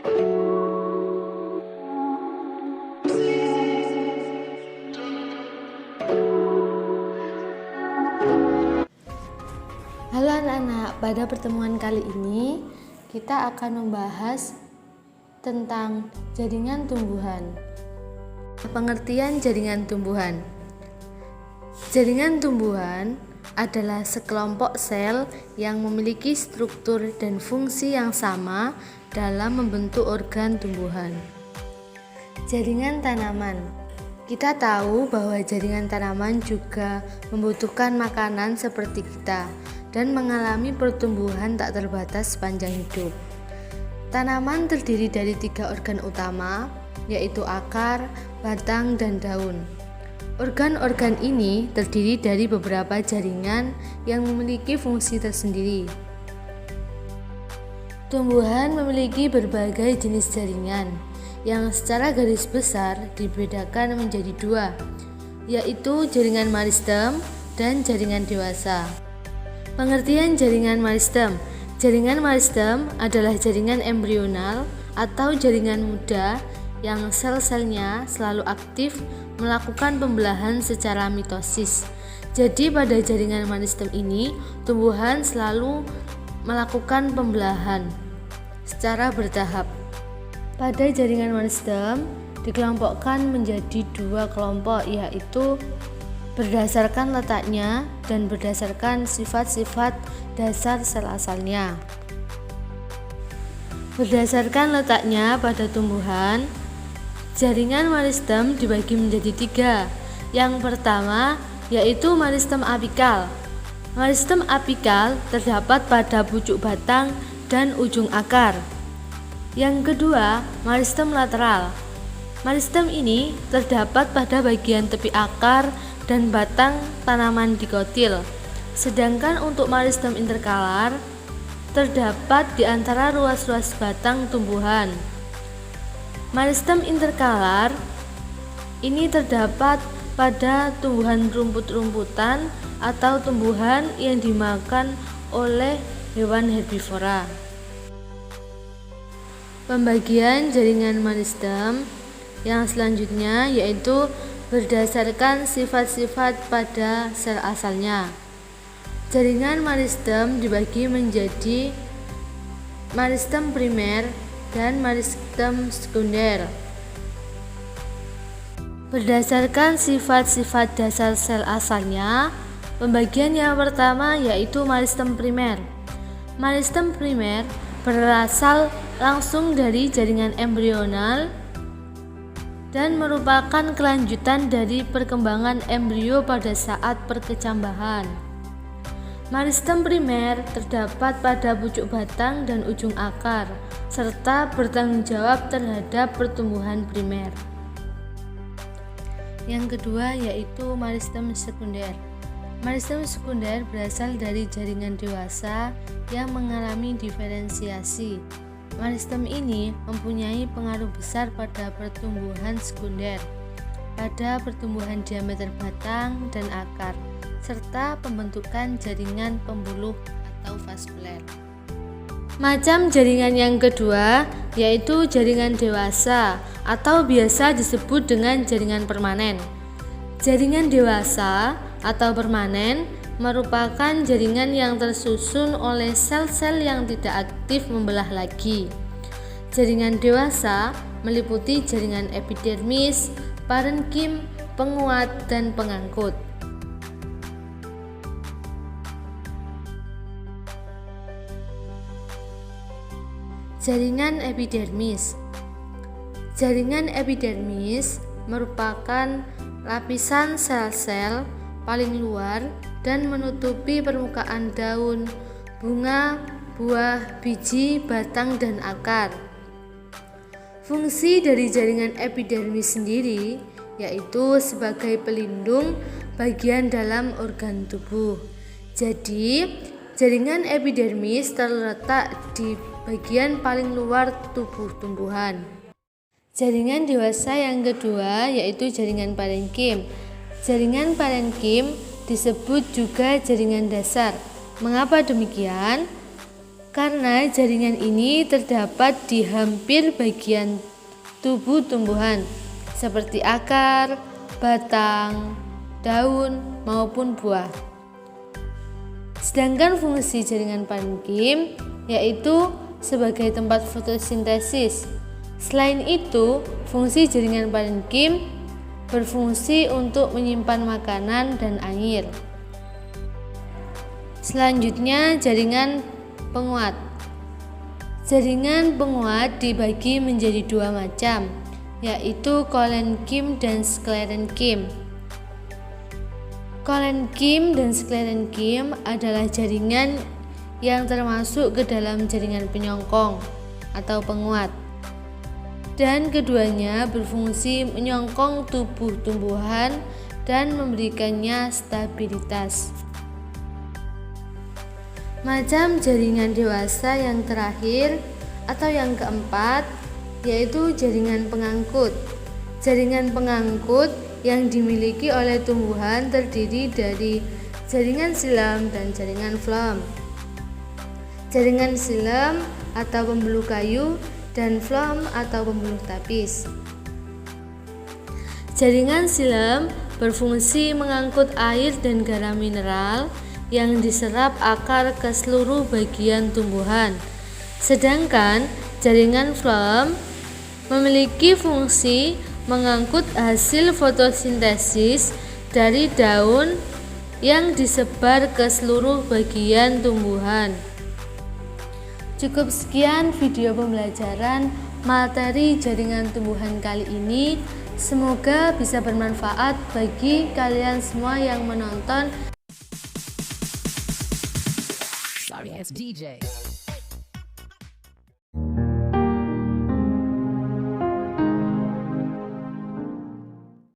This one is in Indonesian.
Halo anak-anak, pada pertemuan kali ini kita akan membahas tentang jaringan tumbuhan. Pengertian jaringan tumbuhan. Jaringan tumbuhan adalah sekelompok sel yang memiliki struktur dan fungsi yang sama dalam membentuk organ tumbuhan. Jaringan tanaman. Kita tahu bahwa jaringan tanaman juga membutuhkan makanan seperti kita dan mengalami pertumbuhan tak terbatas sepanjang hidup. Tanaman terdiri dari 3 organ utama, yaitu akar, batang, dan daun. Organ-organ ini terdiri dari beberapa jaringan yang memiliki fungsi tersendiri. Tumbuhan memiliki berbagai jenis jaringan yang secara garis besar dibedakan menjadi 2, yaitu jaringan meristem dan jaringan dewasa. Pengertian jaringan meristem. Jaringan meristem adalah jaringan embrional atau jaringan muda yang sel-selnya selalu aktif melakukan pembelahan secara mitosis. Jadi pada jaringan meristem ini, tumbuhan selalu melakukan pembelahan secara bertahap. Pada jaringan meristem dikelompokkan menjadi 2 kelompok, yaitu berdasarkan letaknya dan berdasarkan sifat-sifat dasar sel asalnya. Berdasarkan letaknya pada tumbuhan, jaringan meristem dibagi menjadi 3. Yang pertama yaitu meristem apikal. Meristem apikal terdapat pada pucuk batang dan ujung akar. Yang kedua, meristem lateral. Meristem ini terdapat pada bagian tepi akar dan batang tanaman dikotil. Sedangkan untuk meristem interkalar terdapat di antara ruas-ruas batang tumbuhan. Meristem interkalar ini terdapat pada tumbuhan rumput-rumputan atau tumbuhan yang dimakan oleh hewan herbivora. Pembagian jaringan meristem yang selanjutnya yaitu berdasarkan sifat-sifat pada sel asalnya. Jaringan meristem dibagi menjadi meristem primer dan meristem sekunder. Berdasarkan sifat-sifat dasar sel asalnya, pembagian yang pertama yaitu meristem primer. Meristem primer berasal langsung dari jaringan embrional dan merupakan kelanjutan dari perkembangan embrio pada saat perkecambahan. Meristem primer terdapat pada pucuk batang dan ujung akar, serta bertanggung jawab terhadap pertumbuhan primer. Yang kedua yaitu meristem sekunder. Meristem sekunder berasal dari jaringan dewasa yang mengalami diferensiasi. Meristem ini mempunyai pengaruh besar pada pertumbuhan sekunder, pada pertumbuhan diameter batang dan akar, serta pembentukan jaringan pembuluh atau vaskuler. Macam jaringan yang kedua yaitu jaringan dewasa atau biasa disebut dengan jaringan permanen. Jaringan dewasa atau permanen merupakan jaringan yang tersusun oleh sel-sel yang tidak aktif membelah lagi. Jaringan dewasa meliputi jaringan epidermis, parenkim, penguat, dan pengangkut. Jaringan epidermis. Jaringan epidermis merupakan lapisan sel-sel paling luar dan menutupi permukaan daun, bunga, buah, biji, batang, dan akar. Fungsi dari jaringan epidermis sendiri yaitu sebagai pelindung bagian dalam organ tubuh. Jadi, jaringan epidermis terletak di bagian paling luar tubuh tumbuhan. Jaringan dewasa yang kedua yaitu jaringan parenkim. Jaringan parenkim disebut juga jaringan dasar. Mengapa demikian? karena jaringan ini terdapat di hampir bagian tubuh tumbuhan seperti akar, batang, daun, maupun buah. Sedangkan fungsi jaringan parenkim yaitu sebagai tempat fotosintesis. Selain itu, fungsi jaringan parenkim berfungsi untuk menyimpan makanan dan air. Selanjutnya, jaringan penguat. Jaringan penguat dibagi menjadi dua macam, yaitu kolenkim dan sklerenkim. Kolenkim dan sklerenkim adalah jaringan yang termasuk ke dalam jaringan penyongkong atau penguat, dan keduanya berfungsi menyongkong tubuh tumbuhan dan memberikannya stabilitas. Macam jaringan dewasa yang terakhir atau yang keempat yaitu jaringan pengangkut. Jaringan pengangkut yang dimiliki oleh tumbuhan terdiri dari jaringan silam dan jaringan phloem. Jaringan silam atau pembuluh kayu dan phloem atau pembuluh tapis. Jaringan silam berfungsi mengangkut air dan garam mineral yang diserap akar ke seluruh bagian tumbuhan. Sedangkan jaringan phloem memiliki fungsi mengangkut hasil fotosintesis dari daun yang disebar ke seluruh bagian tumbuhan. Cukup sekian video pembelajaran materi jaringan tumbuhan kali ini. Semoga bisa bermanfaat bagi kalian semua yang menonton. Sorry, it's DJ.